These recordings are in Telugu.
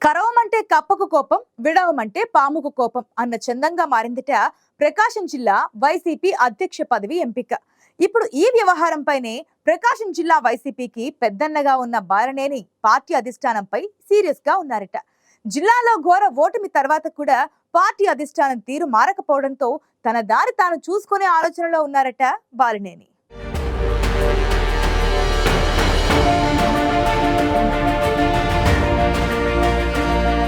కరవమంటే కప్పకు కోపం, విడవమంటే పాముకు కోపం అన్న చందంగా మారిందిట ప్రకాశం జిల్లా వైసీపీ అధ్యక్ష పదవి ఎంపిక. ఇప్పుడు ఈ వ్యవహారంపైనే ప్రకాశం జిల్లా వైసీపీకి పెద్దన్నగా ఉన్న బాలనేని పార్టీ అధిష్టానంపై సీరియస్ గా ఉన్నారట. జిల్లాలో ఘోర ఓటమి తర్వాత కూడా పార్టీ అధిష్టానం తీరు మారకపోవడంతో తన దారి తాను చూసుకునే ఆలోచనలో ఉన్నారట బాలనేని.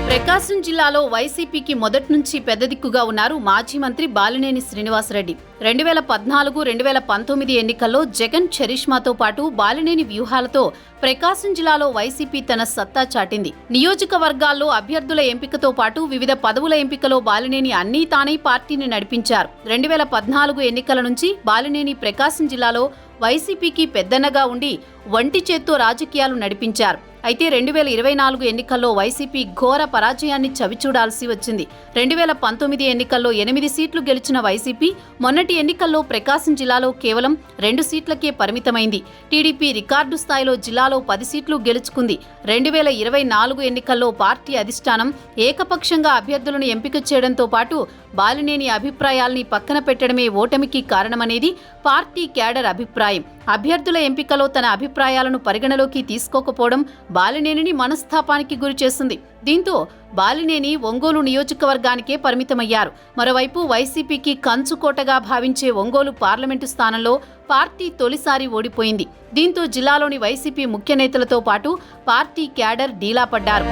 ప్రకాశం జిల్లాలో వైసీపీకి మొదటి నుంచి పెద్ద దిక్కుగా ఉన్నారు మాజీ మంత్రి బాలినేని శ్రీనివాసరెడ్డి. 2014-2019 ఎన్నికల్లో జగన్ చరిష్మాతో పాటు బాలినేని వ్యూహాలతో ప్రకాశం జిల్లాలో వైసీపీ తన సత్తా చాటింది. నియోజకవర్గాల్లో అభ్యర్థుల ఎంపికతో పాటు వివిధ పదవుల ఎంపికలో బాలినేని అన్నీ తానే పార్టీని నడిపించారు. 2014 ఎన్నికల నుంచి బాలినేని ప్రకాశం జిల్లాలో వైసీపీకి పెద్దన్నగా ఉండి వంటి చేత్తో రాజకీయాలు నడిపించారు. అయితే 2024 ఎన్నికల్లో వైసీపీ ఘోర పరాజయాన్ని చవిచూడాల్సి వచ్చింది. 2019 ఎన్నికల్లో 8 సీట్లు గెలిచిన వైసీపీ మొన్నటి ఎన్నికల్లో ప్రకాశం జిల్లాలో కేవలం 2 సీట్లకే పరిమితమైంది. టీడీపీ రికార్డు స్థాయిలో జిల్లాలో 10 సీట్లు గెలుచుకుంది. 2024 ఎన్నికల్లో పార్టీ అధిష్టానం ఏకపక్షంగా అభ్యర్థులను ఎంపిక చేయడంతో పాటు బాలినేని అభిప్రాయాల్ని పక్కన పెట్టడమే ఓటమికి కారణమనేది పార్టీ క్యాడర్ అభిప్రాయం. అభ్యర్థుల ఎంపికలో తన అభిప్రాయాలను పరిగణలోకి తీసుకోకపోవడం బాలినేనిని మనస్తాపానికి గురి చేసింది. దీంతో బాలినేని ఒంగోలు నియోజకవర్గానికే పరిమితమయ్యారు. మరోవైపు వైసీపీకి కంచుకోటగా భావించే ఒంగోలు పార్లమెంటు స్థానంలో పార్టీ తొలిసారి ఓడిపోయింది. దీంతో జిల్లాలోని వైసీపీ ముఖ్య నేతలతో పాటు పార్టీ క్యాడర్ డీలా పడ్డారు.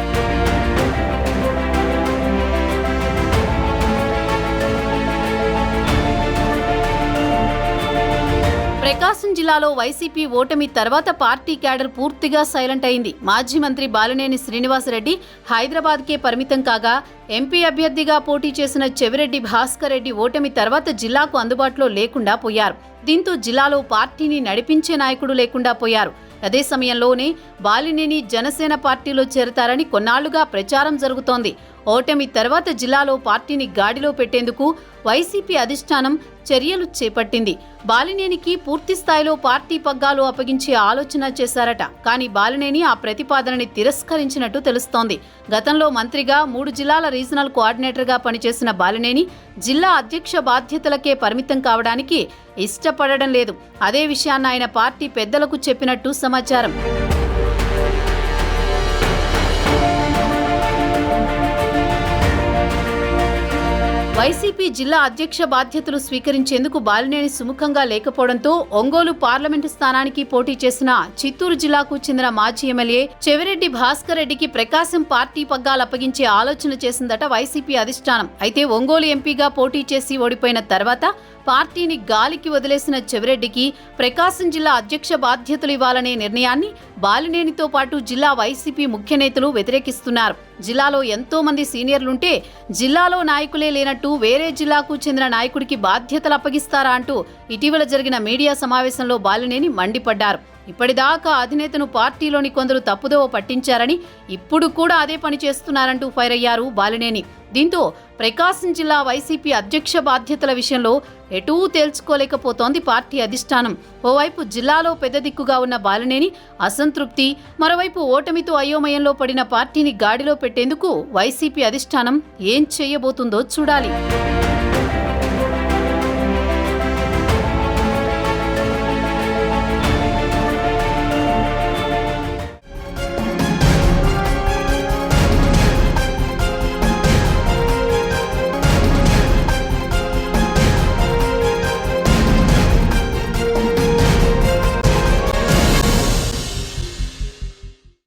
ప్రకాశం జిల్లాలో వైసీపీ ఓటమి తర్వాత పార్టీ క్యాడర్ పూర్తిగా సైలెంట్ అయింది. మాజీ మంత్రి బాలినేని శ్రీనివాసరెడ్డి హైదరాబాద్కే పరిమితం కాగా ఎంపీ అభ్యర్థిగా పోటీ చేసిన చెవిరెడ్డి భాస్కర్ రెడ్డి ఓటమి తర్వాత జిల్లాకు అందుబాటులో లేకుండా పోయారు. దీంతో జిల్లాలో పార్టీని నడిపించే నాయకుడు లేకుండా పోయారు. అదే సమయంలోనే బాలినేని జనసేన పార్టీలో చేరతారని కొన్నాళ్లుగా ప్రచారం జరుగుతోంది. ఓటమి తర్వాత జిల్లాలో పార్టీని గాడిలో పెట్టేందుకు వైసీపీ అధిష్టానం చర్యలు చేపట్టింది. బాలినేనికి పూర్తి స్థాయిలో పార్టీ పగ్గాలు అప్పగించే ఆలోచన చేశారట. కానీ బాలినేని ఆ ప్రతిపాదనని తిరస్కరించినట్టు తెలుస్తోంది. గతంలో మంత్రిగా 3 జిల్లాల రీజనల్ కోఆర్డినేటర్గా పనిచేసిన బాలినేని జిల్లా అధ్యక్ష బాధ్యతలకే పరిమితం కావడానికి ఇష్టపడడం లేదు. అదే విషయాన్ని ఆయన పార్టీ పెద్దలకు చెప్పినట్టు సమాచారం. వైసీపీ జిల్లా అధ్యక్ష బాధ్యతలు స్వీకరించేందుకు బాలినేని సుముఖంగా లేకపోవడంతో ఒంగోలు పార్లమెంటు స్థానానికి పోటీ చేసిన చిత్తూరు జిల్లాకు చెందిన మాజీ ఎమ్మెల్యే చెవిరెడ్డి భాస్కర్ రెడ్డికి ప్రకాశం పార్టీ పగ్గాలు అప్పగించే ఆలోచన చేసిందట వైసీపీ అధిష్టానం. అయితే ఒంగోలు ఎంపీగా పోటీ చేసి ఓడిపోయిన తర్వాత పార్టీని గాలికి వదిలేసిన చెవిరెడ్డికి ప్రకాశం జిల్లా అధ్యక్ష బాధ్యతలు ఇవ్వాలనే నిర్ణయాన్ని బాలినేనితో పాటు జిల్లా వైసీపీ ముఖ్య నేతలు వ్యతిరేకిస్తున్నారు. జిల్లాలో ఎంతో మంది సీనియర్లుంటే జిల్లాలో నాయకులే లేనట్టు వేరే జిల్లాకు చెందిన నాయకుడికి బాధ్యతలు అప్పగిస్తారా అంటూ ఇటీవల జరిగిన మీడియా సమావేశంలో బాలినేని మండిపడ్డారు. ఇప్పటిదాకా అధినేతను పార్టీలోని కొందరు తప్పుదోవ పట్టించారని ఇప్పుడు కూడా అదే పని చేస్తున్నారంటూ ఫైర్ అయ్యారు బాలినేని. దీంతో ప్రకాశం జిల్లా వైసీపీ అధ్యక్ష బాధ్యతల విషయంలో ఎటూ తేల్చుకోలేకపోతోంది పార్టీ అధిష్టానం. ఓవైపు జిల్లాలో పెద్ద దిక్కుగా ఉన్న బాలినేని అసంతృప్తి, మరోవైపు ఓటమితో అయోమయంలో పడిన పార్టీని గాడిలో పెట్టేందుకు వైసీపీ అధిష్టానం ఏం చేయబోతుందో చూడాలి.